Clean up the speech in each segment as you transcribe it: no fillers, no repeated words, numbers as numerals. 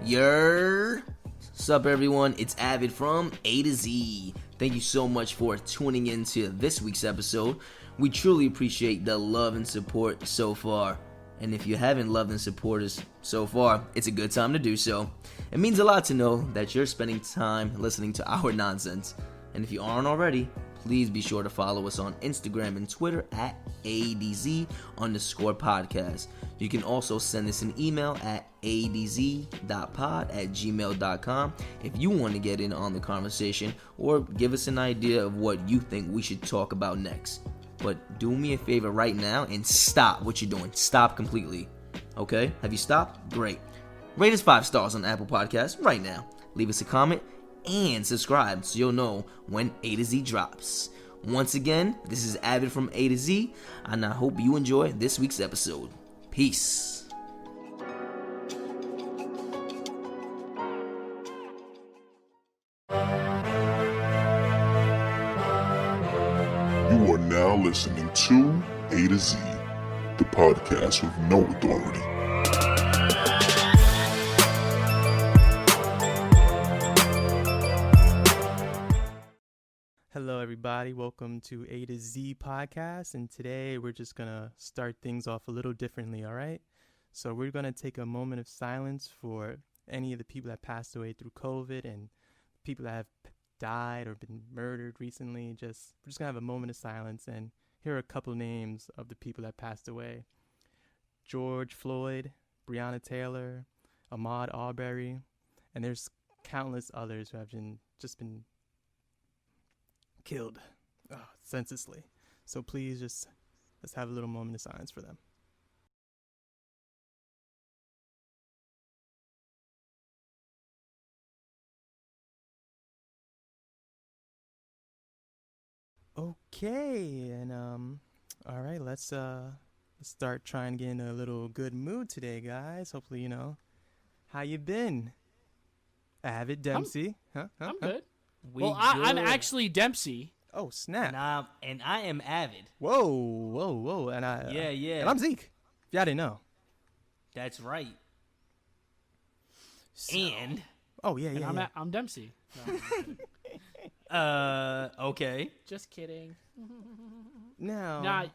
What's up, everyone? It's Avid from A to Z. Thank you so much for tuning in to this week's episode. We truly appreciate the love and support so far. And if you haven't loved and supported us so far, it's a good time to do so. It means a lot to know that you're spending time listening to our nonsense. And if you aren't already, please be sure to follow us on Instagram and Twitter at ADZ_podcast. You can also send us an email at adz.pod@gmail.com if you want to get in on the conversation or give us an idea of what you think we should talk about next. But do me a favor right now and stop what you're doing. Stop completely. Okay? Have you stopped? Great. Rate us 5 stars on Apple Podcasts right now. Leave us a comment and subscribe so you'll know when A to Z drops. Once again, this is Avid from A to Z, and I hope you enjoy this week's episode. Peace. You are now listening to A to Z, the podcast with no authority. Hello, everybody. Welcome to A to Z podcast. And today we're just going to start things off a little differently, all right? So we're going to take a moment of silence for any of the people that passed away through COVID and people that have died or been murdered recently. We're just going to have a moment of silence and here are a couple names of the people that passed away. George Floyd, Breonna Taylor, Ahmaud Arbery, and there's countless others who have been killed senselessly. So please let's have a little moment of silence for them. Okay, and all right, let's start trying to get in a little good mood today, guys. Hopefully, how you been? Avid, Dempsey, I'm good. I'm actually Dempsey. Oh, snap. And I am Avid. Whoa. And Yeah. And I'm Zeke. If y'all didn't know. That's right. Oh, yeah. I'm Dempsey. No, okay. Just kidding. No. Nah,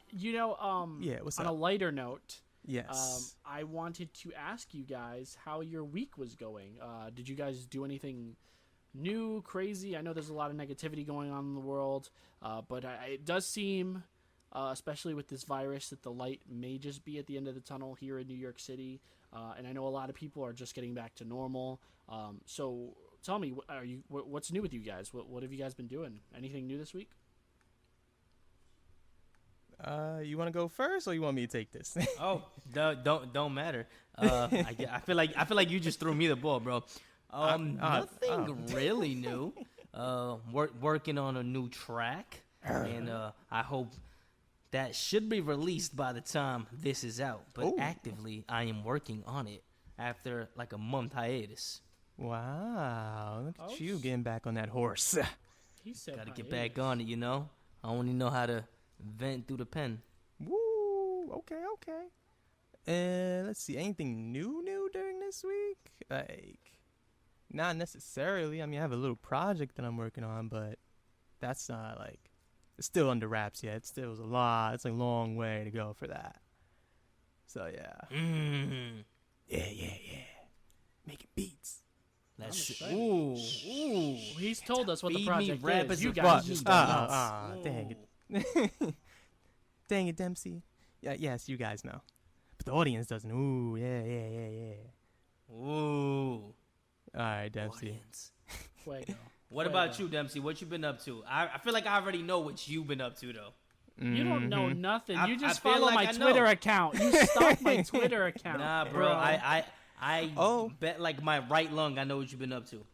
what's on up? a lighter note, Yes. I wanted to ask you guys how your week was going. Did you guys do anything new, crazy? I know there's a lot of negativity going on in the world, but it does seem, especially with this virus, that the light may just be at the end of the tunnel here in New York City. And I know a lot of people are just getting back to normal. So tell me, what's new with you guys? What have you guys been doing? Anything new this week? You want to go first, or you want me to take this? Oh, don't matter. I feel like you just threw me the ball, bro. Nothing really new. Working on a new track, and I hope that should be released by the time this is out. But actively, I am working on it after like a month hiatus. Wow, look at you getting back on that horse. He said Gotta get back on it, I only know how to vent through the pen. Woo, okay. Let's see, anything new during this week? Like, not necessarily. I mean, I have a little project that I'm working on, but that's not it's still under wraps yet. It's a long way to go for that. So yeah. Mm-hmm. Yeah. Making beats. Ooh. He's told us what the project is. You You guys guys just dang it. Dang it, Dempsey. Yeah, yes, you guys know. But the audience doesn't. Ooh, yeah. Ooh. All right, Dempsey. Fuego. What about you, Dempsey? What you been up to? I feel like I already know what you've been up to, though. You don't know nothing. You just I feel follow like my I know. Twitter account. You stalk my Twitter account. Nah, bro. I bet like my right lung I know what you've been up to.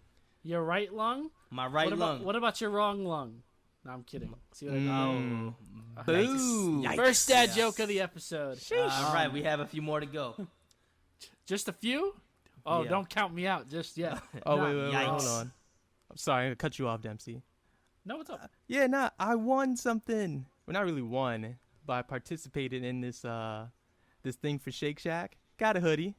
Your right lung? My right lung. What about your wrong lung? No, I'm kidding. See what I mean? Boo. Yikes. First dad joke of the episode. All right, we have a few more to go. Just a few? Oh, Yeah. don't count me out just yet. Oh, No. wait, hold Yikes. on. I'm sorry, I cut you off, Dempsey. No, what's up? Yeah, I won something. Well, not really won, but I participated in this thing for Shake Shack. Got a hoodie.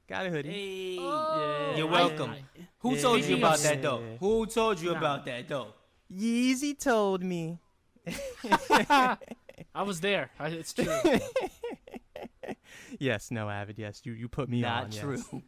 Got a hoodie. Hey, Oh, you're welcome. Who Yeah. told you about that Yeah. though? Who told you Nah. about that though? Yeezy told me. I was there. It's true. Yes, no, Avid. Yes, you put me on. Not yes. true.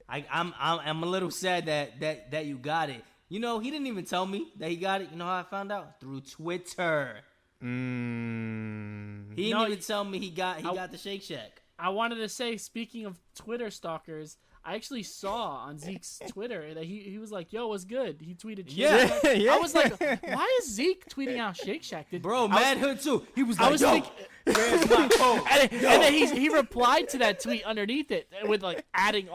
I'm a little sad that you got it. You know, he didn't even tell me that he got it. You know how I found out? Through Twitter. He didn't No, even tell me he got the Shake Shack. I wanted to say, speaking of Twitter stalkers, I actually saw on Zeke's Twitter that he was like, "Yo, what's good?" He tweeted, Shake Yeah. Shack. Yeah. I was like, "Why is Zeke tweeting out Shake Shack?" Bro, Mad Hood too. He was I like, was yo, thinking, where's my code? and then he replied to that tweet underneath it with like adding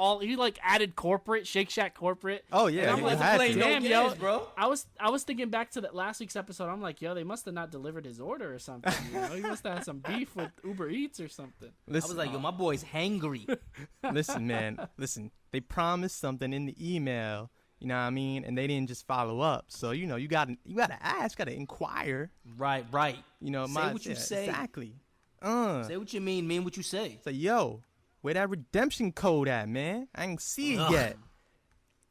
added corporate Shake Shack corporate. Oh yeah, And I'm you like, had play to. no damn, games, yo, bro. I was thinking back to that last week's episode. I'm like, yo, they must have not delivered his order or something. You know, he must have had some beef with Uber Eats or something. I was like, yo, my boy's hangry. Listen, man. Listen, they promised something in the email. You know what I mean? And they didn't just follow up. So you know, you gotta ask, gotta inquire. Right. You know, Say what you say. exactly. Say what you mean what you say. Say, yo, where that redemption code at, man? I ain't see it Ugh. yet.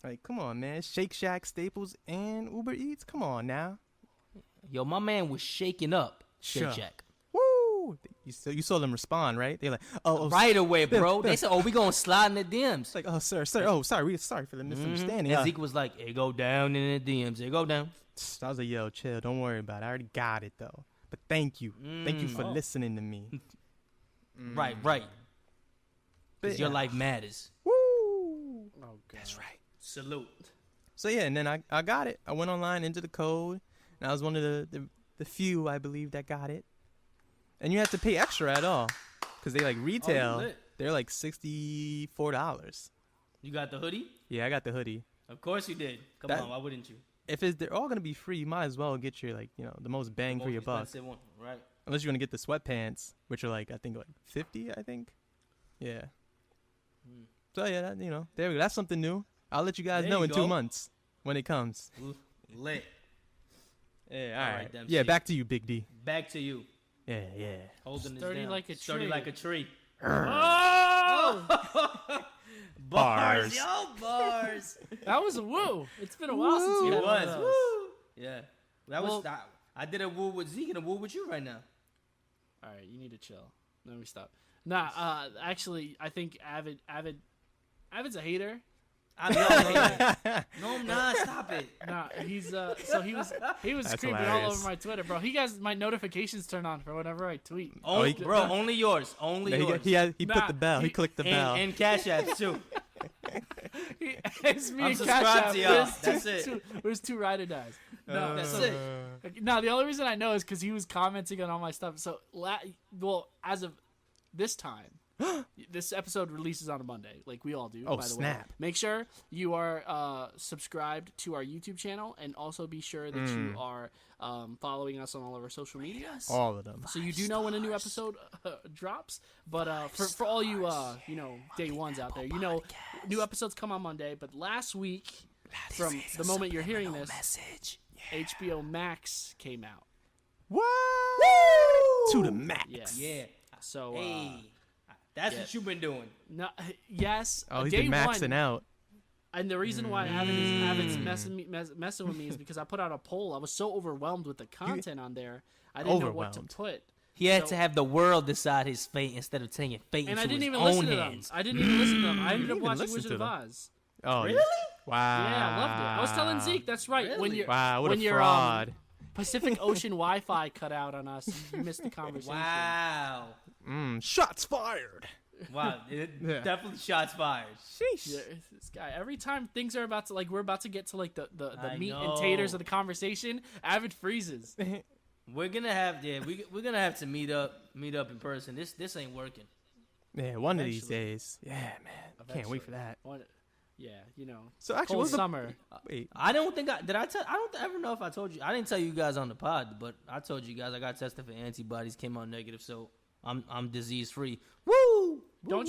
Like, come on, man. Shake Shack, Staples, and Uber Eats. Come on now. Yo, my man was shaking up Shake Sure. Shack. Woo! You saw them respond, right? They're like, oh, Right away, bro. They said, oh, we gonna slide in the DMs. It's like, oh, sir. Oh, sorry for the misunderstanding. And Zeke was like, it go down in the DMs. It go down. I was like, yo, chill. Don't worry about it. I already got it, though. But thank you. Thank you for listening to me. Right. Because your life matters. Woo! Oh god, That's right. Salute. So, yeah, and then I got it. I went online, into the code, and I was one of the few, I believe, that got it. And you have to pay extra at all. Because they, like, retail, lit. they're, like, $64. You got the hoodie? Yeah, I got the hoodie. Of course you did. Come That- on, why wouldn't you? If they're all going to be free, you might as well get your, like, you know, the most bang for Most your buck. expensive one, right? Unless you're going to get the sweatpants, which are, like, I think, like, 50, I think. Yeah. So, yeah, that, you know, there we go. That's something new. I'll let you guys There know you in go. 2 months when it comes. Lit. Yeah, All all right, right. Dempsey. Yeah, back to you, Big D. Back to you. Yeah. Holding this Sturdy down. like a Sturdy tree. like a tree. Oh, Bars. Yo, bars. that was a woo. It's been a while since we It had one of was. those. Woo. Yeah. That Well- was. I did a woo with Zeke and a woo with you right now. All right, you need to chill. Let me stop. Nah, actually, I think Avid's a hater. I'm not. No, I'm not. Stop it. Nah, he's so he was That's creeping all hilarious. over my Twitter, bro. He has my notifications turned on for whenever I tweet. Only, bro, only yours. Only No, yours. he Nah, put the bell. He clicked the bell. And Cash Apps too. It's me I'm and subscribed Cash App. to y'all. There's That's it. There's two ride or dies. No, That's so- it. No, the only reason I know is because he was commenting on all my stuff. So, well, as of this time, this episode releases on a Monday, like we all do. Oh, by the way. snap. Make sure you are subscribed to our YouTube channel, and also be sure that you are following us on all of our social media. All of them. So you do know when a new episode drops, but for all you day ones out there, new episodes come on Monday. But last week, from the moment you're hearing this, HBO Max came out. What? To the max. Yeah. Yeah. So Hey, that's what you've been doing. no, yes. Oh, he's day been maxing one, out. and the reason why Avid's messing with me is because I put out a poll. I was so overwhelmed with the content on there, I didn't know what to Overwhelmed. put. He had So- to have the world decide his fate instead of taking fate And into I didn't his even own listen to them. hands. I didn't even listen to them. I ended You up didn't watching listen Wizard to of them. Oz. Oh, Really? Wow. Yeah, I loved it. I was telling Zeke, that's right. When Really? you're Wow, what when a your fraud. Pacific Ocean Wi-Fi cut out on us, you missed the conversation. Wow. Shots fired. Wow. Yeah. Definitely shots fired. Sheesh. Yeah, this guy. Every time things are about to we're about to get to like the I meat and know. taters of the conversation, Avid freezes. We're gonna have we're gonna have to meet up in person. This ain't working. Yeah, one of these Eventually. days. Yeah, man. Can't wait for that. Yeah, So actually, cold what's the summer. wait? I don't think I don't ever know if I told you. I didn't tell you guys on the pod, but I told you guys I got tested for antibodies, came out negative, so I'm disease free. Woo! Don't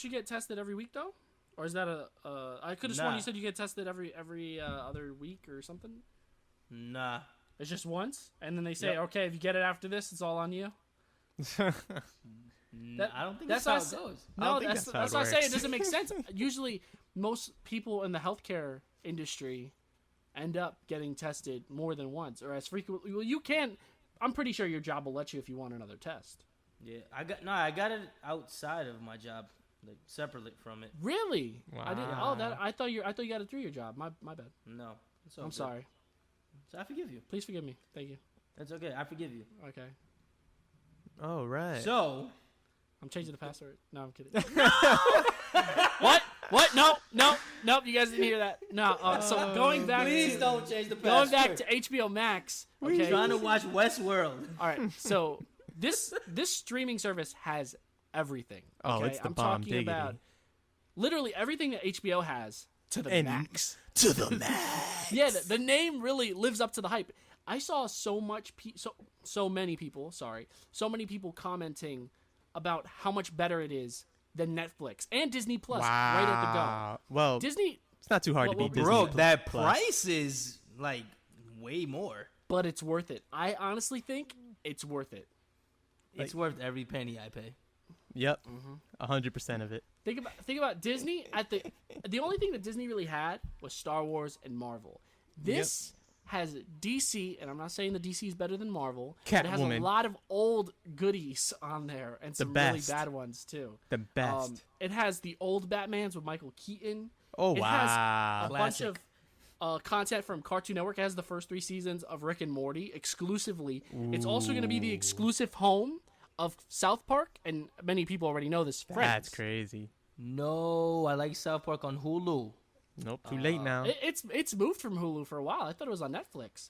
you get tested every week though? Or is that I could have sworn Nah. you said you get tested every other week or something. Nah. It's just once, and then they say, Yep. okay, if you get it after this, it's all on you. I don't think that's that's how not it goes. I don't No, think that's that's how what it I'm saying. It works. doesn't make sense. Usually, most people in the healthcare industry end up getting tested more than once or as frequently. Well, you can. I'm pretty sure your job will let you if you want another test. Yeah, I got it outside of my job, like separately from it. Really? I didn't. Oh, Wow. I thought you got it through your job. My bad. No, it's all I'm good. sorry. So I forgive you. Please forgive me. Thank you. It's okay. I forgive you. Okay. Oh, right. So I'm changing the password. No, I'm kidding. What? What? Nope. You guys didn't hear that. No. So going back please to don't change the going password. back to HBO Max. I'm Okay. trying to watch Westworld. All right. So this streaming service has everything. Oh, okay? it's the I'm bomb talking diggity. about literally everything that HBO has to the And max. to the max. Yeah, the name really lives up to the hype. I saw so many people commenting about how much better it is than Netflix and Disney Plus right at the go. Well, Disney, it's not too hard to Well, beat Disney. Bro, that Plus. price is like way more. but it's worth it. I honestly think it's worth it. It's worth every penny I pay. Yep, Mm-hmm. 100% of it. Think about Disney at the only thing that Disney really had was Star Wars and Marvel. This has DC, and I'm not saying the DC is better than Marvel, but it has a Catwoman. lot of old goodies on there and some really best. bad ones too. The best. It has the old Batmans with Michael Keaton. Oh, it wow. has a bunch of content from Cartoon Network. It has the first 3 seasons of Rick and Morty exclusively. It's also going to be the exclusive home of South Park, and many people already know this. Friends. That's crazy. No, I like South Park on Hulu. Nope, too late now. It's moved from Hulu for a while. I thought it was on Netflix.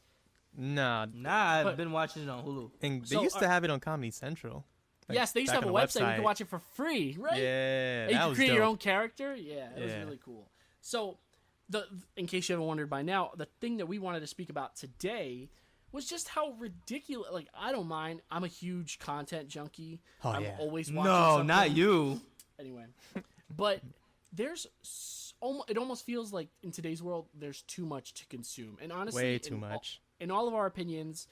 Nah, Nah, I've But- been watching it on Hulu. and they So, used to have it on Comedy Central. Like, Yes, they used to back have a on website. You could watch it for free, right? Yeah, And you that could was create your dope. own character. Yeah, it was Yeah. really cool. So, in case you haven't wondered by now, the thing that we wanted to speak about today was just how ridiculous. Like, I don't mind. I'm a huge content junkie. Oh, I'm yeah. always watching No, something. not you. Anyway, but there's it almost feels like in today's world there's too much to consume, and honestly, Way too much. In all of our opinions,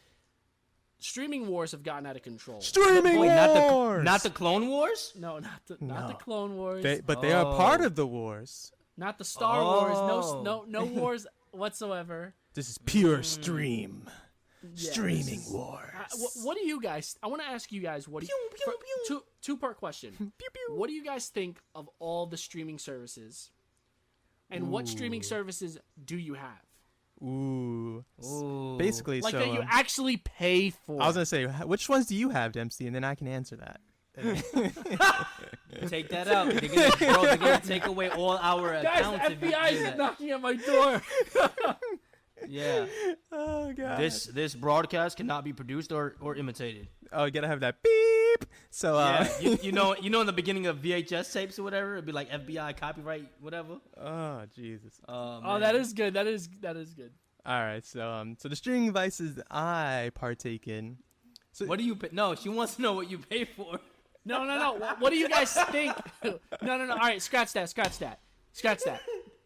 streaming wars have gotten out of control. Streaming Wait, wars. not the Clone Wars? No, not the No. Clone Wars, But they are part Oh. of the wars. not the Star Wars. Oh. No wars whatsoever. This is pure stream. Yeah, Streaming this is- wars. What do you guys? I want to ask you guys. What do you? Two-part question. Pew, pew. What do you guys think of all the streaming services? And what streaming services do you have? Ooh. Ooh. Basically, Like so that you actually pay for? I was gonna say, which ones do you have, Dempsey, and then I can answer that. Take that out. They're gonna take away all our Guys, accounts if you FBI do is that. knocking at my door. Yeah. Oh god. This broadcast cannot be produced or imitated. Oh, you gotta have that beep. So Yeah. you know in the beginning of VHS tapes or whatever, it'd be like FBI copyright whatever. oh Jesus. Oh, Man. that is good. That is good. All right. So the streaming devices that I partake in. So What do you pay? No, she wants to know what you pay for. No. What do you guys think? No. All right, scratch that.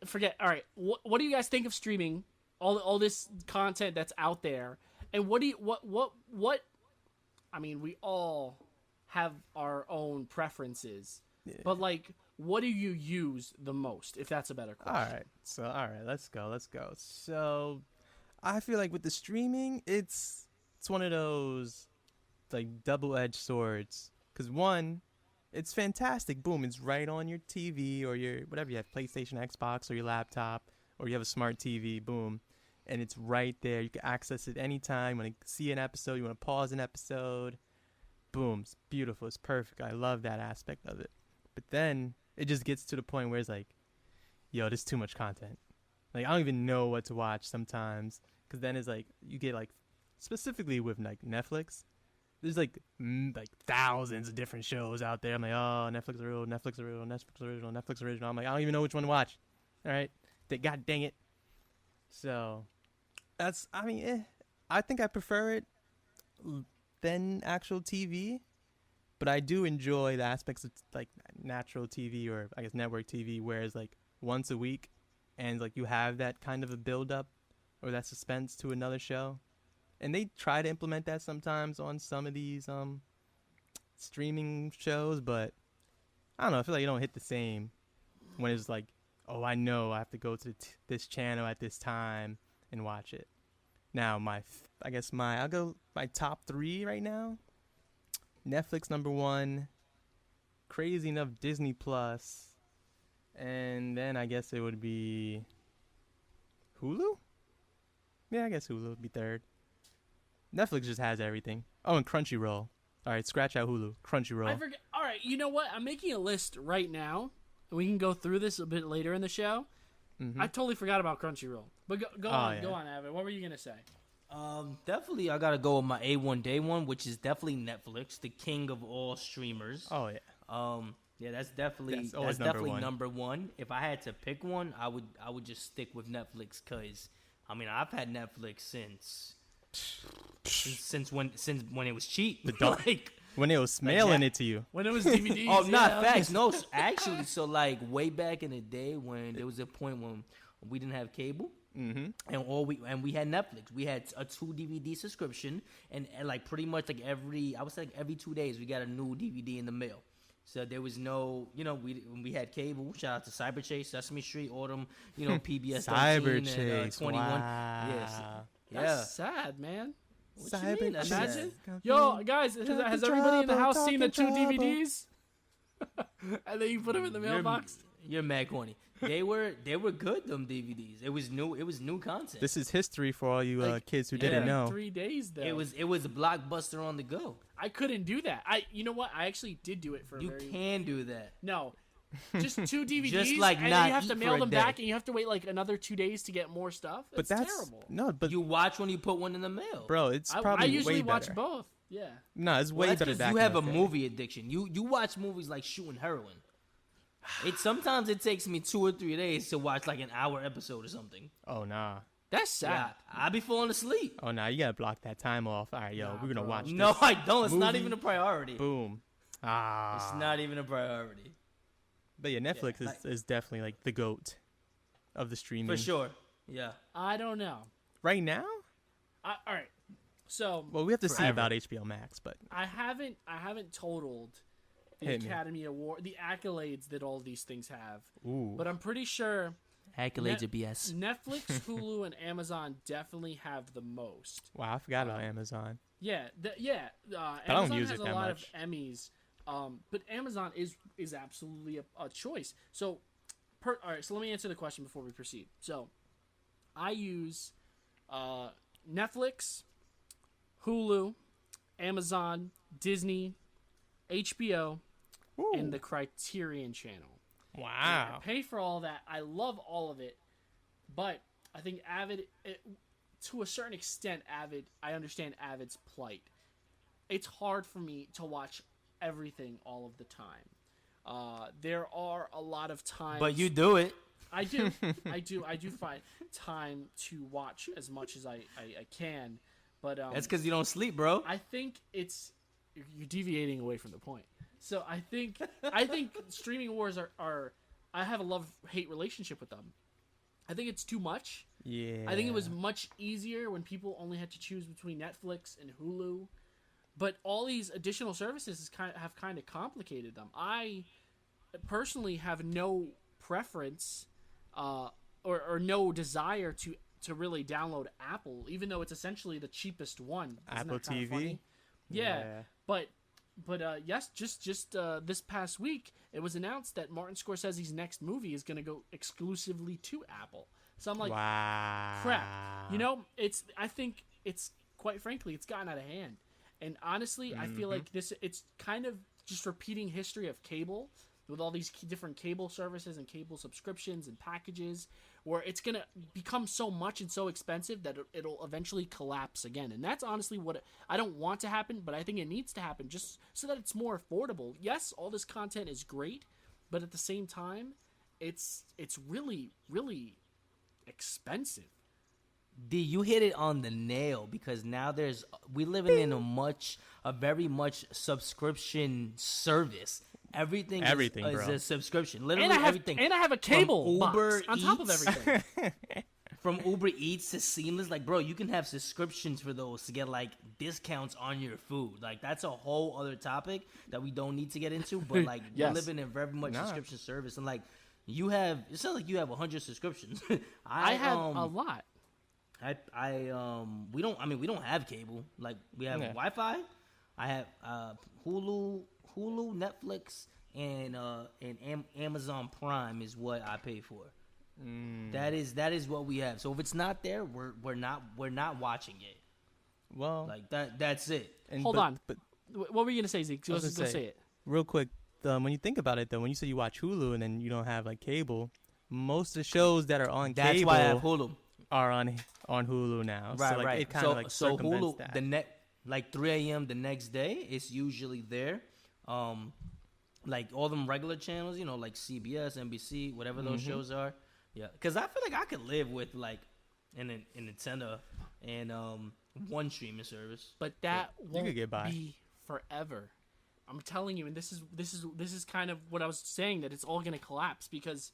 Forget. All right. What do you guys think of streaming? All this content that's out there, and what? I mean, we all have our own preferences, but like, what do you use the most? If that's a better question. All right. Let's go. So I feel like with the streaming, it's one of those like double-edged swords. Because one, it's fantastic. Boom, it's right on your TV or your whatever you have, PlayStation, Xbox, or your laptop, or you have a smart TV. Boom, and it's right there. You can access it anytime. You want to see an episode, you want to pause an episode. Boom, it's beautiful. It's perfect. I love that aspect of it. But then it just gets to the point where it's like, yo, there's too much content. Like, I don't even know what to watch sometimes. Because then it's like, you get like, specifically with like Netflix, there's like thousands of different shows out there. I'm like, oh, Netflix original, Netflix original, Netflix original, Netflix original. I'm like, I don't even know which one to watch. All right, God dang it. So, I think I prefer it than actual TV, but I do enjoy the aspects of like natural TV or I guess network TV, where it's like once a week, and like you have that kind of a build up or that suspense to another show. And they try to implement that sometimes on some of these streaming shows, but I don't know. I feel like you don't hit the same when it's like, oh, I know I have to go to this channel at this time and watch it. Now, I'll go my top 3 right now. Netflix number 1, crazy enough Disney Plus, and then I guess it would be Hulu? Yeah, I guess Hulu would be 3rd. Netflix just has everything. Oh, and Crunchyroll. All right, scratch out Hulu. Crunchyroll. I forget. All right, you know what? I'm making a list right now, and we can go through this a bit later in the show. I totally forgot about Crunchyroll. But go on, Avid. What were you gonna say? Definitely, I gotta go with my A1 day one, which is definitely Netflix, the king of all streamers. Oh yeah. Yeah, that's definitely number one. If I had to pick one, I would just stick with Netflix, cause I mean I've had Netflix since when it was cheap. Like when it was mailing it to you. When it was DVDs. Oh, not facts. No, actually, so like way back in the day when there was a point when we didn't have cable. And we had Netflix. We had a 2 DVD subscription, and like pretty much like every 2 days we got a new DVD in the mail. So there was no, when we had cable. Shout out to Cyber Chase, Sesame Street, all them, PBS Cyber 13 Chase, and 21. wow. Yes, That's sad, man. What you mean? That's Imagine. sad. Yo, guys, has everybody in the house seen the 2 DVDs? And then you put them in the mailbox. You're mad corny. They were good, them DVDs. It was new content. This is history for all you kids who didn't know. 3 days though. It was a blockbuster on the go. I couldn't do that. You know what? I actually did do it for. You can do that. No, just 2 DVDs. Just like and not then you have to eat mail for a them day. back, and you have to wait like another 2 days to get more stuff. But that's terrible. No, but You watch when you put one in the mail. bro, it's I probably usually way watch better. both. Yeah. No, it's Well, way that's better 'cause back you in have the a day. movie addiction. You watch movies like shooting heroin. Sometimes it takes me 2 or 3 days to watch like an hour episode or something. Oh nah. That's sad. Yeah, I be falling asleep. Oh nah, you gotta block that time off. All right, yo, we're gonna watch this. No, I don't. It's not movie. even a priority. Boom. It's not even a priority. But yeah, Netflix is definitely like the GOAT of the streaming. For sure. Yeah. I don't know. Right now? All right. So Well, we have to see Forever. about HBO Max, but I haven't totaled the Hit me. Academy Award, the accolades that all these things have. ooh. But I'm pretty sure Accolades are BS. Netflix, Hulu, and Amazon definitely have the most. Wow, I forgot about Amazon. Yeah, don't Amazon use has it a that lot much. of Emmys, but Amazon is absolutely a choice. So, all right. So let me answer the question before we proceed. So, I use Netflix, Hulu, Amazon, Disney, HBO, Ooh. and the Criterion Channel. Wow. I pay for all that. I love all of it, but I think Avid, to a certain extent, I understand Avid's plight. It's hard for me to watch everything all of the time. There are a lot of times, But you do it. I do find time to watch as much as I can, but That's because you don't sleep, bro. I think you're deviating away from the point. So I think streaming wars are I have a love-hate relationship with them. I think it's too much. Yeah. I think it was much easier when people only had to choose between Netflix and Hulu. But all these additional services have kind of complicated them. I personally have no preference or no desire to really download Apple, even though it's essentially the cheapest one. Isn't Apple that kinda TV? funny? Yeah. Yeah. But yes, just this past week, it was announced that Martin Scorsese's next movie is going to go exclusively to Apple. So I'm like, wow. crap. I think it's, quite frankly, it's gotten out of hand. And honestly, I feel like it's kind of just repeating history of cable with all these different cable services and cable subscriptions and packages, where it's going to become so much and so expensive that it'll eventually collapse again. And that's honestly what I don't want to happen, but I think it needs to happen just so that it's more affordable. Yes, all this content is great, but at the same time, it's really, really expensive. D, you hit it on the nail, because now we living in a very much subscription service. Everything is bro. a subscription. Literally And I have, everything. and I have a cable From Uber box on top of Eats. everything. from Uber Eats to Seamless, like, bro, you can have subscriptions for those to get like discounts on your food. Like, that's a whole other topic that we don't need to get into. But like, Yes. we're living in very much subscription service, and like, it sounds like you have 100 subscriptions. I have a lot. We don't have cable. Like, we have Wi-Fi. I have Hulu, Netflix, and Amazon Prime is what I pay for. That is what we have. So if it's not there, we're not watching it. Well, like that's it. Hold on. But what were you gonna say, Zeke? Go say it real quick. When you think about it, though, when you say you watch Hulu and then you don't have like cable, most of the shows that are on that's cable why I have Hulu. Are on Hulu now. Right, so, like, right. It kind of like so circumvents Hulu that. like 3 a.m. the next day, it's usually there. Like all them regular channels, you know, like CBS, NBC, whatever those shows are. Yeah, because I feel like I could live with like an Nintendo and one streaming service. But that won't could get by. be forever. I'm telling you, and this is kind of what I was saying, that it's all gonna collapse because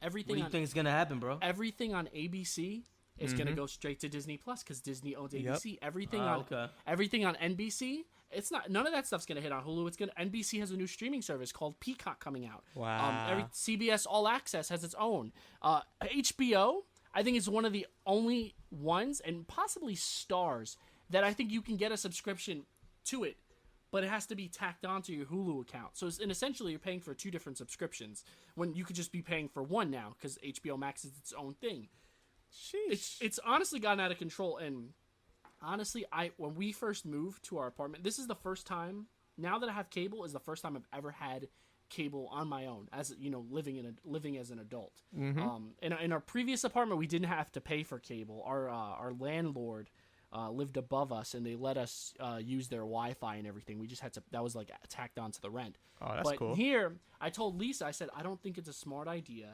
everything. What do you think is gonna happen, bro? Everything on ABC is gonna go straight to Disney Plus because Disney owns ABC. Yep. Everything on NBC. It's not. None of that stuff's gonna hit on Hulu. NBC has a new streaming service called Peacock coming out. Wow. CBS All Access has its own. HBO, I think, is one of the only ones, and possibly Stars, that I think you can get a subscription to it, but it has to be tacked onto your Hulu account. So essentially, you're paying for two different subscriptions when you could just be paying for one now because HBO Max is its own thing. It's honestly gotten out of control, and honestly, when we first moved to our apartment, this is the first time, now that I have cable, is the first time I've ever had cable on my own, as you know, living as an adult. In our previous apartment, we didn't have to pay for cable. Our landlord lived above us, and they let us use their Wi-Fi and everything. We just had to, that was like tacked onto the rent. Oh, that's cool. But here, I told Lisa, I said, I don't think it's a smart idea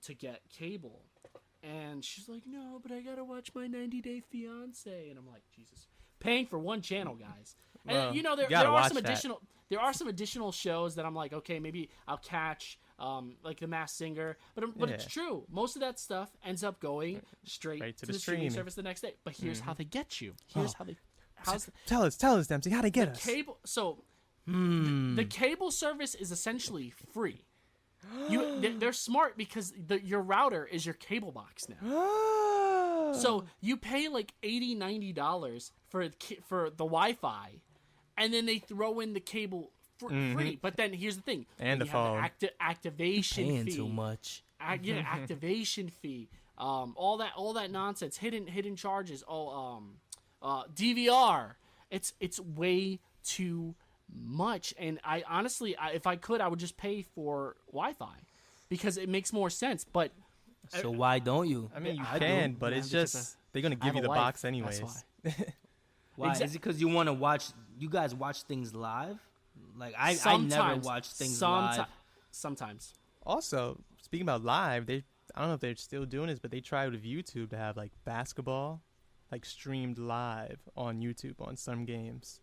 to get cable. And she's like, no, but I gotta watch my 90 Day Fiance, and I'm like, Jesus, paying for one channel, guys. And you know, there are some additional shows that I'm like, okay, maybe I'll catch, like The Masked Singer, but it's true. Most of that stuff ends up going straight to the streaming service the next day. But here's how they get you. Tell us, Dempsey, how to get us. Cable. So the cable service is essentially free. They're smart because your router is your cable box now. So you pay like $80-$90 for the Wi-Fi, and then they throw in the cable for free. But then here's the thing: and the phone activation paying fee, too much. Activation fee, all that nonsense, hidden charges. DVR. It's way too much, and I honestly, if I could, I would just pay for Wi-Fi because it makes more sense. But so why don't you? I mean, you can, but it's just they're gonna give you the box anyways. Why? Is it because you want to watch? You guys watch things live? Like I never watch things live. Sometimes. Also, speaking about live, I don't know if they're still doing this, but they tried with YouTube to have like basketball, like streamed live on YouTube on some games.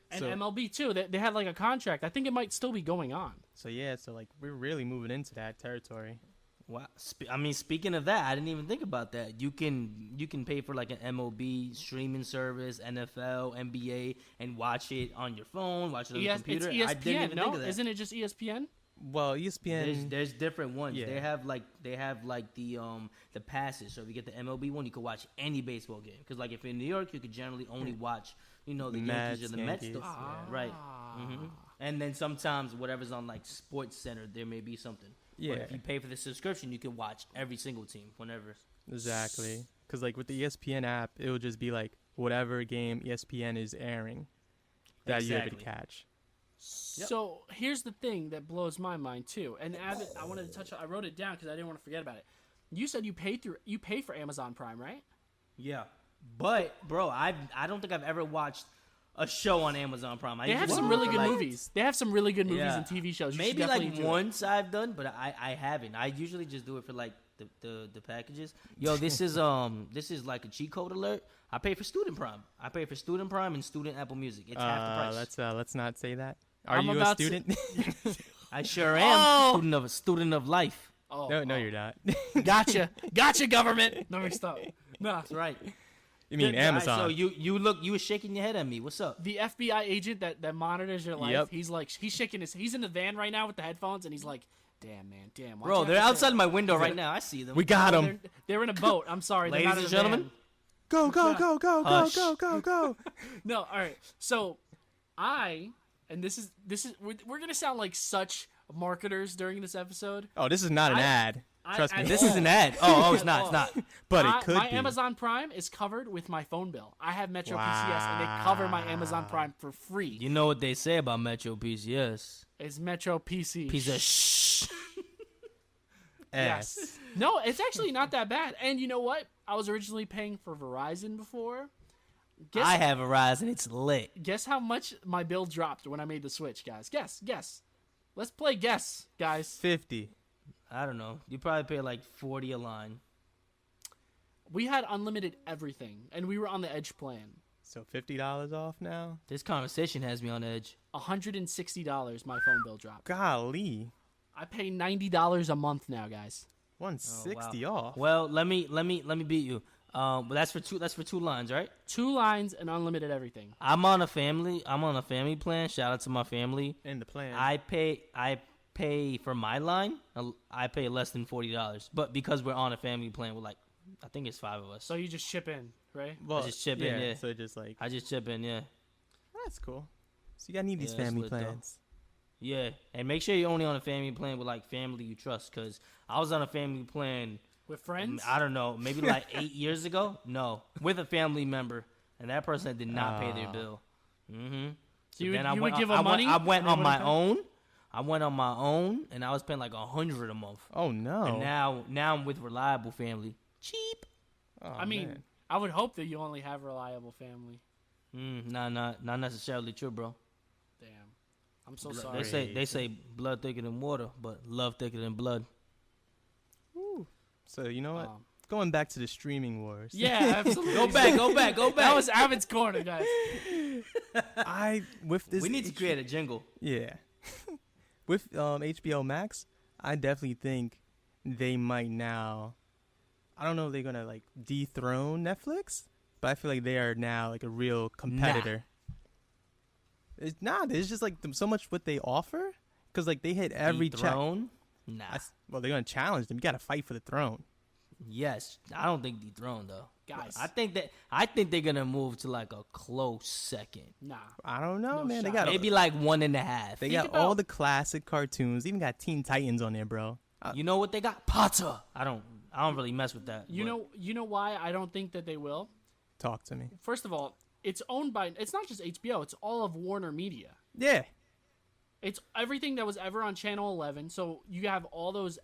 And MLB too. They had like a contract. I think it might still be going on. So like we're really moving into that territory. Wow. I mean, speaking of that, I didn't even think about that. You can pay for like an MLB streaming service, NFL, NBA, and watch it on your phone, watch it on your computer. It's ESPN, I didn't even think of that. Isn't it just ESPN? Well, ESPN. There's different ones. Yeah. They have like the passes. So if you get the MLB one, you can watch any baseball game. Because like if in New York, you could generally only watch the Yankees or the Mets. Right. And then sometimes whatever's on like Sports Center, there may be something. Yeah. But if you pay for the subscription, you can watch every single team whenever. Exactly. Because like with the ESPN app, it will just be like whatever game ESPN is airing that you're able to catch. Yep. So here's the thing that blows my mind too, and Avid, I wanted to touch on. I wrote it down because I didn't want to forget about it. You said you pay for Amazon Prime, right? Yeah, but bro, I don't think I've ever watched a show on Amazon Prime. They have some really good movies. They have some really good movies and TV shows. You maybe like once I've done, but I haven't. I usually just do it for like the packages. Yo, this is like a cheat code alert. I pay for Student Prime. I pay for Student Prime and Student Apple Music. It's half the price. Let's not say that. Are you a student? I sure am. Student of life. Oh, No, you're not. Gotcha, government. No, stop. No, That's right. You mean All right, Amazon? so you were shaking your head at me. What's up? the FBI agent that monitors your life. Yep. He's shaking he's in the van right now with the headphones, and he's like, "Damn, man, damn." why'd Bro, you they're have to say outside that?" my window right now. I see them. we got Oh, him. they're in a boat. I'm sorry, they're Ladies not in and a gentlemen. van. Go, go, go, go, go, Hush. go, go, go. No, all right. So, this is we're gonna sound like such marketers during this episode. Oh, this is not an ad. Trust me. at This all. is an ad. Oh, it's At not. all. It's not. But it could my be. Amazon Prime is covered with my phone bill. I have Metro PCS, and they cover my Amazon Prime for free. You know what they say about Metro PCS? It's Metro PC. Piece of shh. Ass. Yes. No, it's actually not that bad. And you know what? I was originally paying for Verizon before. I have Verizon. It's lit. Guess how much my bill dropped when I made the switch, guys? Guess. Let's play guess, guys. 50. I don't know. You probably pay like 40 a line. We had unlimited everything, and we were on the Edge plan. So $50 off now? This conversation has me on edge. $160 my phone bill dropped. Golly. I pay $90 a month now, guys. 160 Oh, wow. off. Well, let me beat you. But that's for two lines, right? 2 lines and unlimited everything. I'm on a family plan. Shout out to my family. In the plan. I pay for my line. I pay less than $40, but because we're on a family plan, we're like, I think it's 5 of us. So you just ship in, right? well, just chip in, yeah. So just like, I just chip in, yeah. that's cool. So you gotta need these Yeah, that's family lit, though. plans. Yeah, and make sure you're only on a family plan with like family you trust. Cause I was on a family plan. With friends? I don't know, maybe like 8 years ago. No, with a family member, and that person did not pay their bill. Mm-hmm. So you then would, would give them money? I went and they on my wouldn't pay? own. I went on my own, and I was paying like $100 a month. Oh, no. And now I'm with reliable family. Cheap. Oh, I mean, man. I would hope that you only have reliable family. Not necessarily true, bro. Damn. I'm so sorry. They say blood thicker than water, but love thicker than blood. Woo. So you know what? Um, Going back to the streaming wars. Yeah, absolutely. Go back. That was Avid's corner, guys. With this. We need to create a jingle. Yeah. With HBO Max, I definitely think they might now. I don't know if they're gonna like dethrone Netflix, but I feel like they are now like a real competitor. It's not. It's just like so much what they offer, because like they hit every Throne? Nah. well, they're gonna challenge them. You got to fight for the throne. Yes, I don't think dethroned though. Guys. I think they're gonna move to like a close second. Nah. I don't know, No man. They shot. got Maybe like 1.5. they Think got about- all the classic cartoons. They even got Teen Titans on there, bro. You know what they got? Potter. I don't really mess with that. You but know why I don't think that they will? Talk to me. First of all, it's owned by, it's not just HBO, it's all of Warner Media. Yeah. It's everything that was ever on Channel 11. So you have all those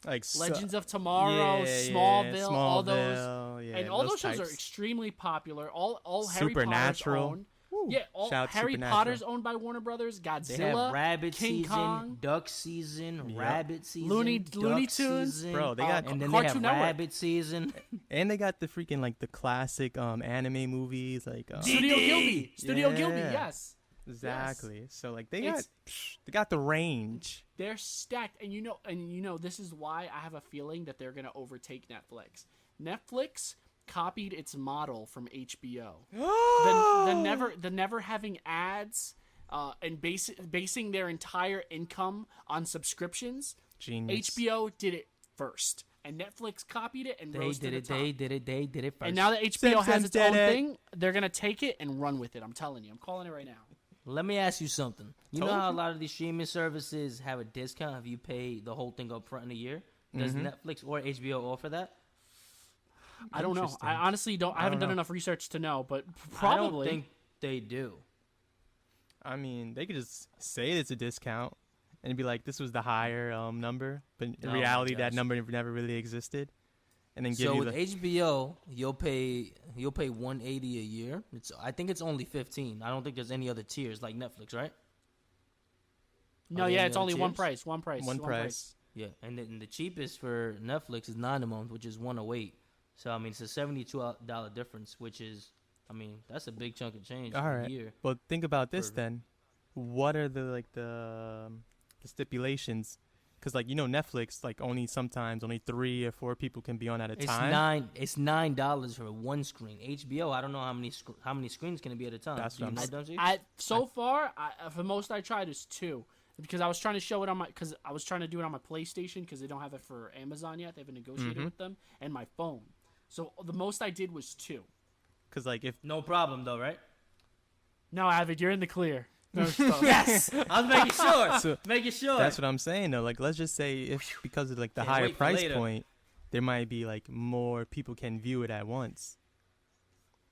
Like Legends of Tomorrow, Smallville, all those, yeah, and all those shows types. are extremely popular. All Harry Supernatural. Potter's owned. Yeah, all Shout out Harry Supernatural. Potter's owned by Warner Brothers. they have Godzilla, Rabbit King season, Kong, Duck season, Yep. Rabbit season, Looney Duck Tunes. season, Bro, they got and then Cartoon they have Network. Rabbit season. and they got the freaking like the classic anime movies like Studio Gilby. Studio Yeah. Gilby, yes. exactly. So like they It's- got the range. They're stacked, and you know this is why I have a feeling that they're gonna overtake Netflix. Netflix copied its model from HBO. the never having ads, and basing their entire income on subscriptions. Genius. HBO did it first, and Netflix copied it and They rose to did the it. top. They did it first. And now that HBO has Simpsons its own did it. thing, they're gonna take it and run with it. I'm telling you. I'm calling it right now. Let me ask you something. You know Told how a you. lot of these streaming services have a discount if you pay the whole thing up front in a year? Does Netflix or HBO offer that? I don't know. Interesting. I honestly don't. I haven't done know. enough research to know, but I probably. don't think they do. I mean, they could just say it's a discount and be like, this was the higher number, but in Oh my reality, that gosh. number never really existed. And then give So you with the HBO, you'll pay $180 a year. I think it's only $15. I don't think there's any other tiers like Netflix, right? No, Are there yeah, any it's other only one tiers? price. One price. One price. Yeah, and then the cheapest for Netflix is $9 a month, which is $108. So I mean, it's a $72 difference, which is, I mean, that's a big chunk of change all for a right. year. Well, think about this For- then. What are the stipulations? Because like Netflix, like only 3 or 4 people can be on at a It's time. It's $9 for one screen. HBO, I don't know how many screens can it be at a time. That's what I'm saying. Dempsey? For most I tried is 2. Because I was trying to show it because I was trying to do it on my PlayStation because they don't have it for Amazon yet. They haven't negotiated with them, and my phone. So the most I did was 2. Because like if No problem though, right? No, Avid, you're in the clear. No, Yes, I was making sure. So, making sure. that's what I'm saying though. Like let's just say if because of like the Can't higher wait for price later. point, there might be like more people can view it at once.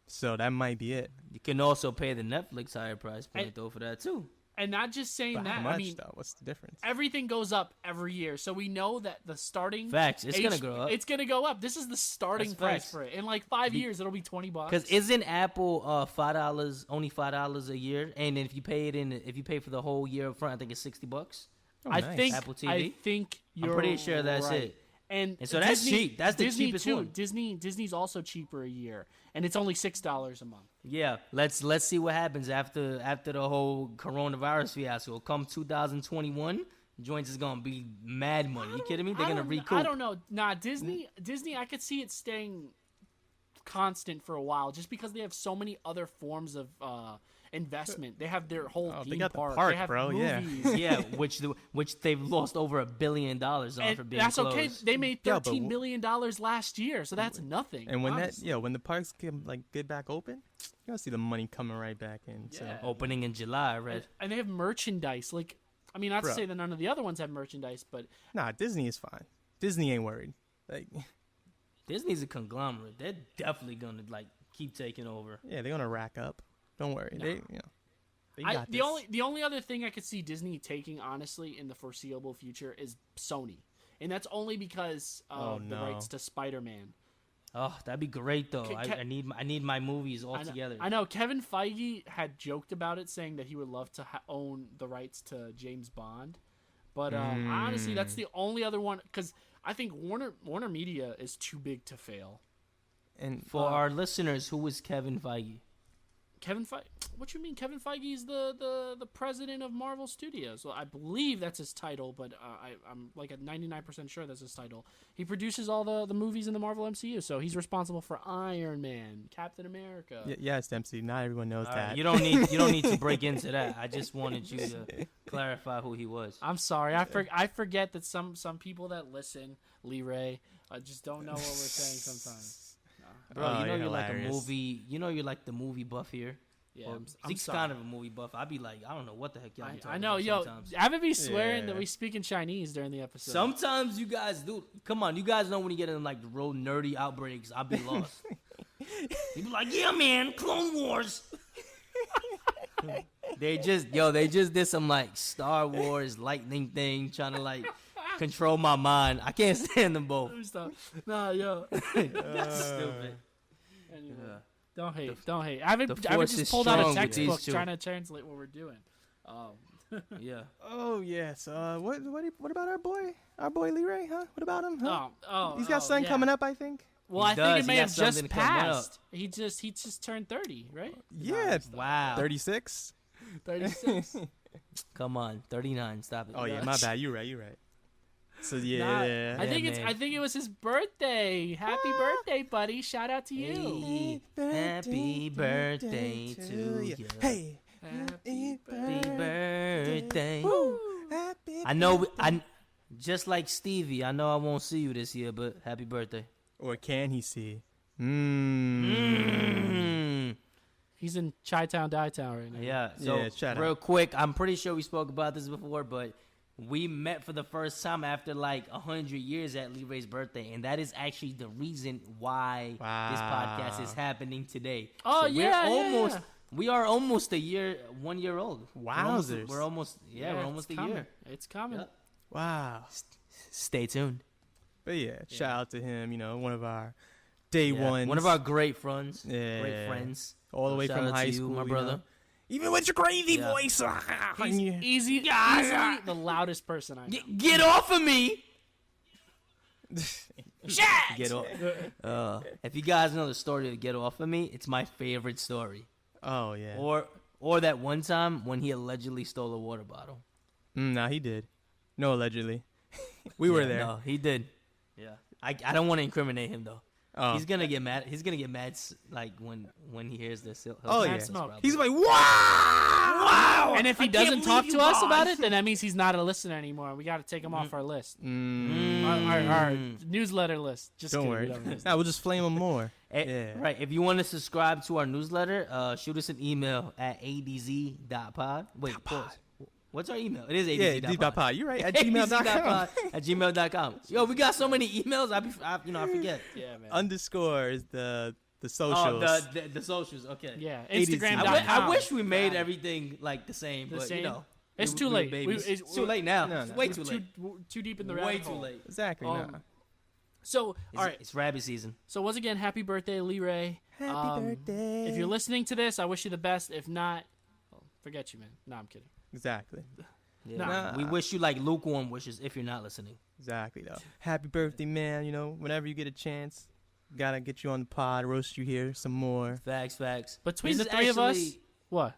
So that might be it. You can also pay the Netflix higher price point though for that too. And not just saying But that. how much I mean, though? What's the difference? everything goes up every year, so we know that the starting Facts. It's gonna grow up. It's gonna go up. This is the starting That's price facts. for it. In like 5 years, it'll be $20. Because isn't Apple $5 only $5 a year, and then if you pay for the whole year up front, I think it's $60. Oh, I nice. think Apple TV? I think I'm you're pretty sure that's right. it. And So that's cheap. That's the Disney cheapest too. one. Disney's also cheaper a year, and it's only $6 a month. Yeah, let's see what happens after the whole coronavirus fiasco. Come 2021, joints is gonna be mad money. You kidding me? They're gonna recoup. I don't know. Nah, Disney. I could see it staying constant for a while, just because they have so many other forms of investment. They have their whole Oh, they theme got the park. park, they have bro, yeah. movies. Yeah, which they've lost over $1 billion on And for being that's closed. okay. They made Yeah, but $13 million last year, so that's nothing. And when honestly. when the parks get back open, you're gonna see the money coming right back in. So Yeah. Opening in July, right? And they have merchandise. Like, I mean, not Bro. to say that none of the other ones have merchandise, but nah, Disney is fine. Disney ain't worried. Like Disney's a conglomerate. They're definitely gonna keep taking over. yeah, they're gonna rack up. Don't worry. Nah. They got the this. the only other thing I could see Disney taking, honestly, in the foreseeable future is Sony, and that's only because of the no. rights to Spider-Man. Oh, that'd be great though. Ca- I need my movies all I know, together. I know Kevin Feige had joked about it, saying that he would love to own the rights to James Bond, but honestly, that's the only other one, because I think Warner Media is too big to fail. And For our listeners, who is Kevin Feige? Kevin Feige? What you mean? Kevin Feige is the president of Marvel Studios. Well, I believe that's his title, but I'm like at 99% sure that's his title. He produces all the movies in the Marvel MCU, so he's responsible for Iron Man, Captain America. yes, Dempsey. Not everyone knows All right, that. you don't need to break into that. I just wanted you to clarify who he was. I'm sorry, I forget that some people that listen, Lee Ray, just don't know what we're saying sometimes. Bro, Oh, you know you're you're like a hilarious. movie. You know you're like the movie buff here. Yeah, Well, I'm Zeke's sorry. kind of a movie buff. I'd be like, I don't know what the heck y'all be talking I know, about yo, sometimes. I would be swearing that Yeah. we speak in Chinese during the episode. Sometimes you guys do. Come on, you guys know when you get in like the real nerdy outbreaks, I'll be lost. You be like, yeah, man, Clone Wars. they just did some like Star Wars lightning thing, trying to like control my mind. I can't stand them both. Stop. Nah, yo. That's stupid. Anyway, Yeah. don't hate. I The haven't force just is pulled out a strong with these textbook two. trying to translate what we're doing. Yeah. Oh yes. What about our boy Lee Ray? Huh? What about him? Huh? He's got something yeah. coming up, I think. Well, He I does. think it He may got have just something coming up. passed. He just turned 30, right? Yeah. Wow. 36. 36. Come on, 39. Stop it. Oh yeah, my bad. You right. So Nah, yeah. I think man. I think it was his birthday. Happy birthday, buddy! Shout out to you. Happy birthday to you. Hey. Happy Happy birthday. Happy I know. I just like Stevie. I know I won't see you this year, but happy birthday. Or can he see? He's in Chi-Town, Die-Town right now. Yeah. So Yeah, shout real out. quick, I'm pretty sure we spoke about this before, but we met for the first time after like 100 years at Lee Ray's birthday, and that is actually the reason why this podcast is happening today. Oh, So yeah. We are almost 1 year old. Wowzers. We're almost we're almost it's a coming. year. It's coming. Yep. Wow. Stay tuned. But yeah, shout out to him. One of our day Yeah, ones. one of our great friends. Yeah. Great friends. all the way Shout from out to high you, school, my you brother. know. Even with your crazy Yeah. voice. He's easily the loudest person I know. Get off of me! Jack! Get off. If you guys know the story of Get Off of Me, it's my favorite story. Oh yeah. Or that one time when he allegedly stole a water bottle. Nah, he did. No, allegedly. We were there. No, he did. Yeah, I don't want to incriminate him though. Oh. He's gonna get mad. He's gonna get mad like when he hears this. Oh, yeah. Smoke. He's like, wow! And if he doesn't talk to us about it, then that means he's not a listener anymore. We got to take him off our list, our newsletter list. Just Don't kidding. worry. Nah, we'll just flame him more. Yeah. Right. If you want to subscribe to our newsletter, shoot us an email at adz.pod. Wait, pause. What's our email? It is adz.pod. You're right. At gmail.com. At gmail.com. Yo, we got so many emails. I forget. Yeah, man. Underscore is the socials. Oh, the socials. Okay. Yeah. ADZ. Instagram.com. I wish we made everything like the same, but same? you know. It's too late. It's too late now. No, It's no. way We're too late. Too deep in the rabbit Way hole. too late. Exactly. So, all right. It's rabbit season. So once again, happy birthday, Lee Ray. Happy birthday. If you're listening to this, I wish you the best. If not, well, forget you, man. No, I'm kidding. Exactly. Yeah. Nah. We wish you like lukewarm wishes if you're not listening. Exactly, though. Happy birthday, man. You know, whenever you get a chance, gotta get you on the pod, roast you here some more. Facts. Between This the is three of us, actually- what?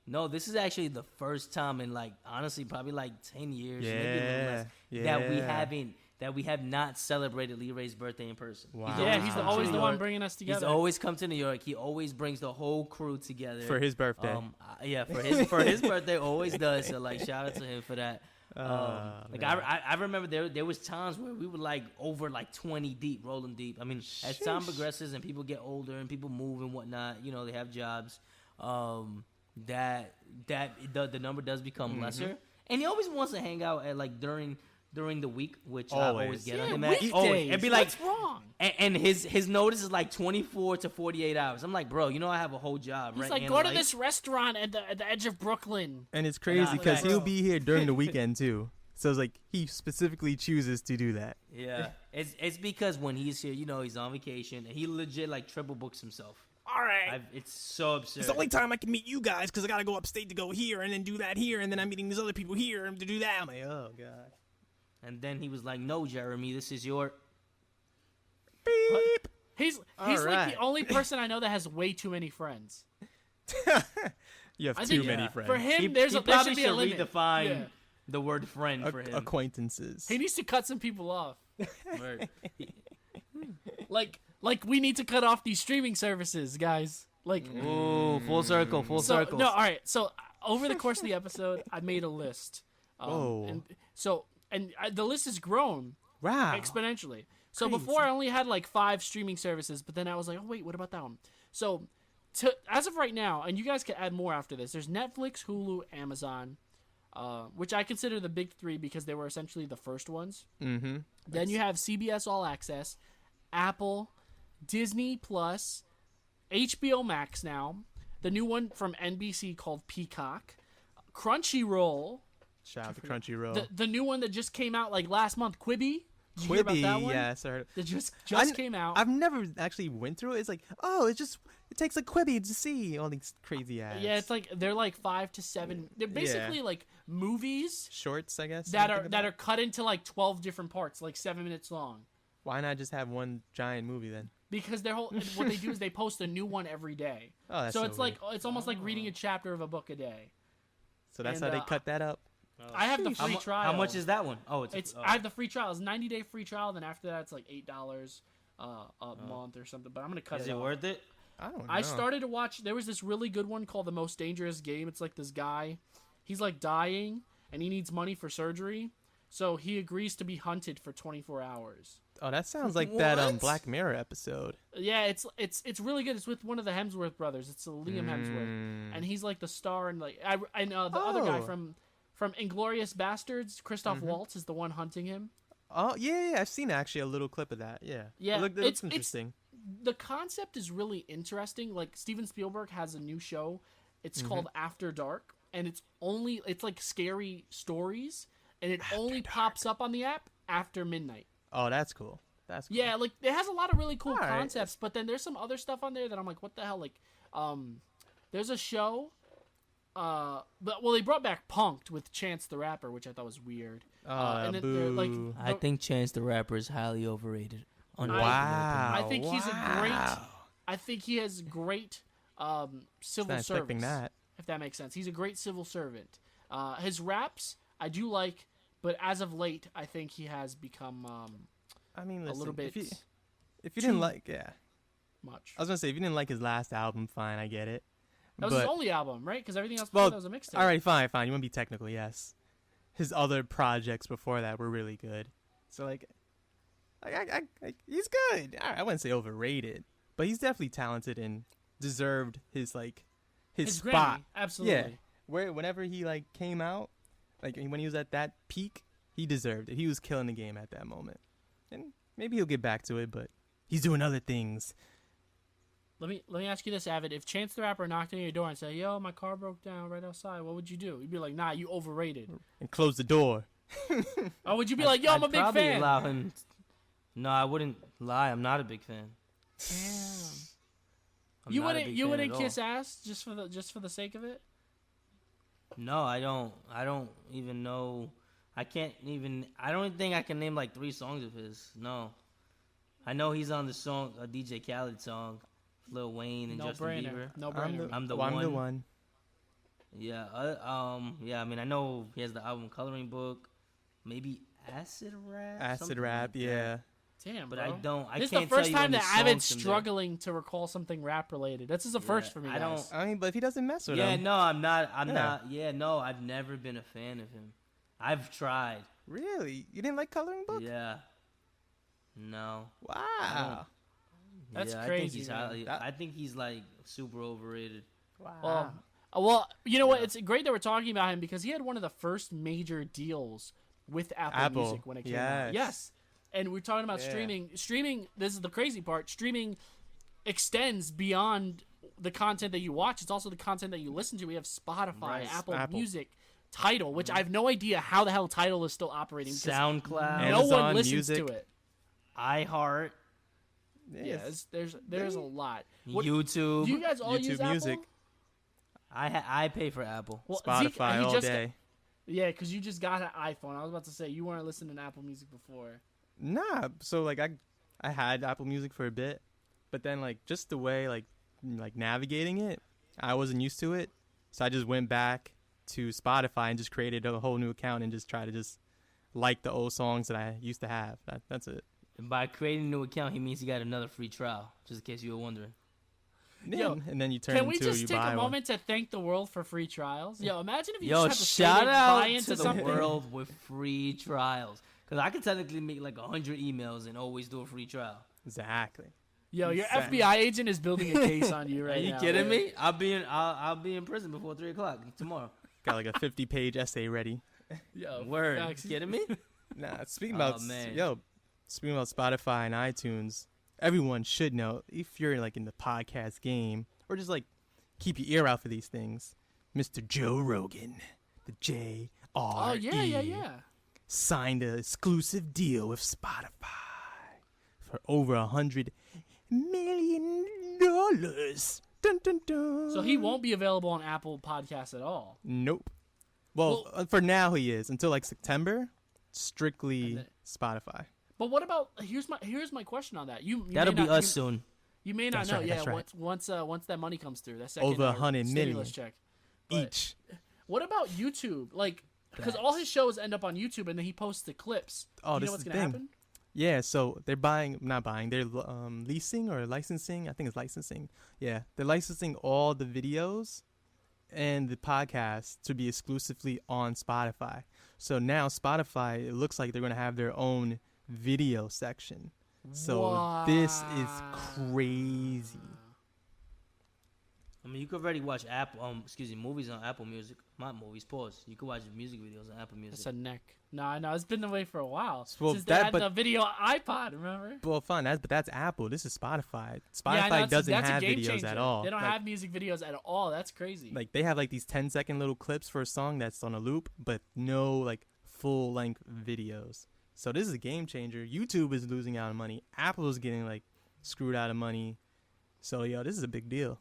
No, this is actually the first time in like honestly probably like 10 years, maybe a little less, that we have not celebrated Lee Ray's birthday in person. Wow. Yeah, he's always New the one York. bringing us together. He's always come to New York. He always brings the whole crew together For his birthday. Yeah, for his birthday, always does. So like, shout out to him for that. Like I remember there was times where we were like over like 20 deep, rolling deep. I mean, as time progresses and people get older and people move and whatnot, you know, they have jobs. The number does become lesser, and he always wants to hang out at like during the week, which I always get on him at. Weekdays. Always. It'd be like, what's wrong? and his notice is like 24 to 48 hours. I'm like, bro, you know I have a whole job, He's right? like, And, go to this restaurant at the edge of Brooklyn. And it's crazy because facts. he'll be here during the weekend, too. So it's like he specifically chooses to do that. Yeah, it's because when he's here, you know, he's on vacation and he legit like triple books himself. All right. It's so absurd. It's the only time I can meet you guys because I got to go upstate to go here and then do that here. And then I'm meeting these other people here to do that. I'm like, oh, God. And then he was like, "No, Jeremy, this is your." Beep. He's All like right. the only person I know that has way too many friends. You have I too think many friends. For him, He there probably should be a should limit. redefine Yeah. the word friend for him. Acquaintances. He needs to cut some people off. Word. Like we need to cut off these streaming services, guys. Like, Ooh, full circle. no, all right. So over the course of the episode, I made a list. Whoa. And the list has grown Wow. exponentially. So Crazy. before I only had like 5 streaming services, but then I was like, oh wait, what about that one? So as of right now, and you guys can add more after this, there's Netflix, Hulu, Amazon, which I consider the big 3 because they were essentially the first ones. Mm-hmm. Then you have CBS All Access, Apple, Disney Plus, HBO Max now, the new one from NBC called Peacock, Crunchyroll, Shout out to Crunchyroll. the new one that just came out like last month, Quibi. Did you hear about that one? yes, I heard. That just I- came out. I've never actually went through it. It's like, oh, it takes a Quibi to see all these crazy ads. Yeah, it's like they're like 5 to 7. They're basically like movies shorts, I guess. that you are think that about? are cut into like 12 different parts, like 7 minutes long. Why not just have one giant movie then? Because their whole what they do is they post a new one every day. Oh, that's so so it's weird. like it's almost like reading a chapter of a book a day. So that's and, how they cut that up. I have the free How trial. How much is that one? Oh, It's I have the free trial. It's 90-day free trial. Then after that, it's like $8 a month or something. But I'm gonna cut Is it it off. worth it? I don't know. I started to watch. There was this really good one called The Most Dangerous Game. It's like this guy, he's like dying and he needs money for surgery, so he agrees to be hunted for 24 hours. Oh, that sounds like that What? Black Mirror episode. Yeah, it's really good. It's with one of the Hemsworth brothers. It's Liam Hemsworth, and he's like the star. And like the other guy Oh. from Inglourious Bastards, Christoph Waltz is the one hunting him. Oh, yeah, I've seen actually a little clip of that. Yeah. Yeah, It looks it's- interesting. The concept is really interesting. Like Steven Spielberg has a new show. It's called After Dark, and it's like scary stories, and it only pops up on the app after midnight. Oh, that's cool. That's cool. Yeah, like it has a lot of really cool All right. concepts, but then there's some other stuff on there that I'm like, what the hell? Like, there's a show. They brought back Punk'd with Chance the Rapper, which I thought was weird. And then they're, like, boo. I think Chance the Rapper is highly overrated. Wow. I think he's a wow. great. I think he has great civil Not expecting service. that. If that makes sense, he's a great civil servant. His raps I do like, but as of late, I think he has become I mean, listen, a little bit if you didn't like, much. I was gonna say if you didn't like his last album, fine, I get it. That was but, his only album, right? Because everything else before that was a mixtape. All right, fine. You want to be technical, yes. His other projects before that were really good. So like he's good. I wouldn't say overrated, but he's definitely talented and deserved his spot. Grammy, absolutely. Yeah, whenever he like came out, like when he was at that peak, he deserved it. He was killing the game at that moment, and maybe he'll get back to it, but he's doing other things. Let me ask you this, Avid. If Chance the Rapper knocked on your door and said, "Yo, my car broke down right outside," what would you do? You'd be like, "Nah, you overrated," and close the door. Or would you be like, "Yo, I'm a big probably fan"? Allow him. No, I wouldn't lie. I'm not a big fan. Damn. You wouldn't kiss ass just for the sake of it? No, I don't. I don't even know. I don't think I can name like 3 songs of his. No. I know he's on the song, a DJ Khaled song, Lil Wayne and Justin Bieber. No brainer. I'm the one. Yeah. Yeah. I mean, I know he has the album Coloring Book, maybe Acid Rap. Yeah. Damn, but bro. I don't. I this can't is the first tell you time any that Avid's songs from struggling to recall something rap related. This is a first for me. I guys. don't. I mean, but if he doesn't mess with Yeah, him. no, I'm not. I'm not. Yeah, no, I've never been a fan of him. I've tried. Really? You didn't like Coloring Book? Yeah. No. Wow. That's yeah, crazy. I think he's like super overrated. Wow. Well, you know what? It's great that we're talking about him because he had one of the first major deals with Apple Music when it came out. Yes. And we're talking about streaming. Streaming, this is the crazy part. Streaming extends beyond the content that you watch. It's also the content that you listen to. We have Spotify, Apple Music, Tidal, which I have no idea how the hell Tidal is still operating. SoundCloud. No Amazon one listens Music. to it. iHeart. Yes. There's a lot. YouTube. Do you guys all use Music. Apple? I pay for Apple. Well, Spotify Zeke, all day. Yeah, because you just got an iPhone. I was about to say you weren't listening to Apple Music before. Nah, so like I had Apple Music for a bit, but then like just the way like navigating it, I wasn't used to it, so I just went back to Spotify and just created a whole new account and just try to just like the old songs that I used to have. That's it. And by creating a new account, he means he got another free trial, just in case you were wondering. Yeah, and then you turn Can we into just you take buy a one. moment to thank the world for free trials? Yo, imagine if you Yo, just had to shout buy out into to the something. world with free trials. Because I could technically make like 100 emails and always do a free trial. Exactly. Yo, your Exactly. FBI agent is building a case on you right Are you now. kidding me? I'll be in prison before 3 o'clock tomorrow. Got like a 50-page essay ready. Yo, Word. facts. You kidding me? Nah, speaking about man. speaking about Spotify and iTunes, everyone should know if you're like in the podcast game or just like keep your ear out for these things. Mr. Joe Rogan, the J R E. Oh yeah. Signed an exclusive deal with Spotify for over $100 million. Dun, dun, dun. So he won't be available on Apple Podcasts at all. Nope. Well, for now he is until like September. Strictly Spotify. But what about here's my question on that. You That'll may be not, us soon. You may not That's know. right, yeah, that's right. once that money comes through, that second Over $100 stimulus million check. But each. What about YouTube? Like, because all his shows end up on YouTube, and then he posts the clips. Oh, you this know what's is the gonna thing. happen? Yeah, so they're they're leasing or licensing. I think it's licensing. Yeah, they're licensing all the videos and the podcast to be exclusively on Spotify. So now Spotify, it looks like they're going to have their own video section. So this is crazy. I mean, you could already watch movies on Apple Music. Not movies, pause. You could watch music videos on Apple Music. It's a neck. No, it's been away for a while. Well, Since they had the video iPod, remember? Well, fine, but that's Apple. This is Spotify. Yeah, I know, Spotify doesn't that's a have game videos changer. at all. They don't have music videos at all. That's crazy. Like they have like these 10-second little clips for a song that's on a loop, but no like full-length videos. So this is a game changer. YouTube is losing out on money. Apple is getting like screwed out of money. So this is a big deal.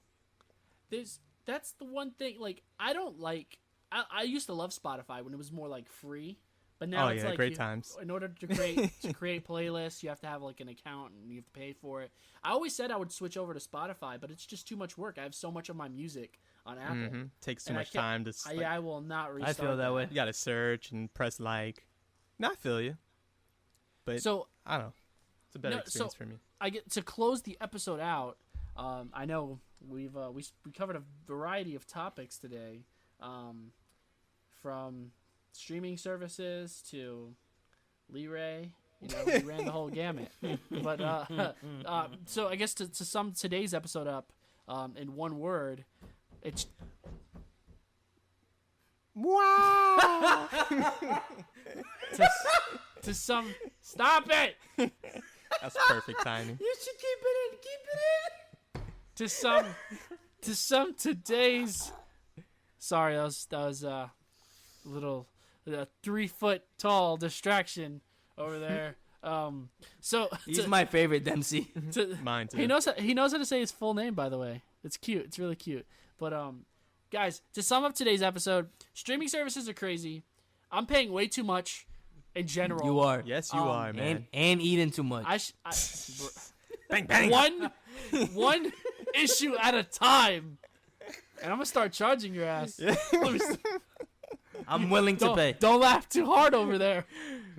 That's the one thing. Like I used to love Spotify when it was more like free, but now it's like great times. In order to create playlists, you have to have like an account and you have to pay for it. I always said I would switch over to Spotify, but it's just too much work. I have so much of my music on Apple. Takes too And much time to. I will not restart. I feel that way. You gotta search and press like. No, I feel you. But So I don't know. It's a better experience for me. I get to close the episode out. I know we covered a variety of topics today, from streaming services to Lee-Ray. You know, we ran the whole gamut. But so I guess to sum today's episode up in one word, it's wow. to sum. Stop it. That's perfect timing. You should keep it in. Keep it in. To sum today's. Sorry, that was a little 3-foot tall distraction over there. So He's my favorite, Dempsey. Mine too. He knows how to say his full name, by the way. It's cute. It's really cute. But guys, to sum up today's episode, streaming services are crazy. I'm paying way too much in general. You are. Yes, you are, man. And eating too much. Bang, bang. One issue at a time. And I'm gonna start charging your ass. I'm willing to pay. Don't laugh too hard over there.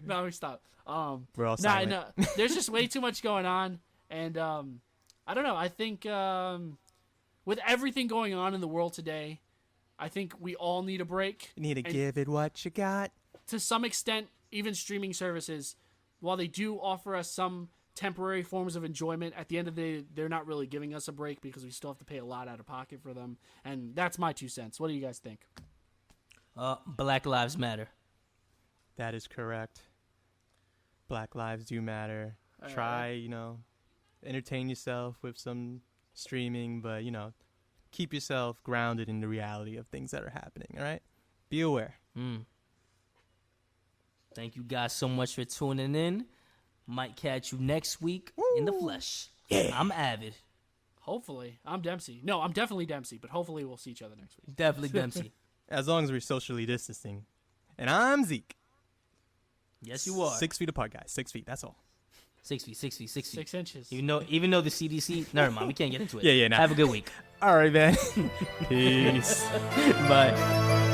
No, we stop. We're all silent. No, there's just way too much going on, and I don't know. I think with everything going on in the world today, I think we all need a break. You need to give it what you got. To some extent, even streaming services, while they do offer us some temporary forms of enjoyment, at the end of the day, they're not really giving us a break because we still have to pay a lot out of pocket for them. And that's my 2 cents. What do you guys think? Black Lives Matter. That is correct. Black lives do matter. Try, entertain yourself with some streaming, but, keep yourself grounded in the reality of things that are happening, all right? Be aware. Thank you guys so much for tuning in. Might catch you next week in the flesh. Yeah. I'm Avid. Hopefully. I'm Dempsey. No, I'm definitely Dempsey, but hopefully we'll see each other next week. Definitely Dempsey. As long as we're socially distancing. And I'm Zeke. Yes, you are. 6 feet apart, guys. 6 feet. That's all. 6 feet. 6 inches. Even though the CDC. Never mind. We can't get into it. Yeah. Nah. Have a good week. All right, man. Peace. Bye.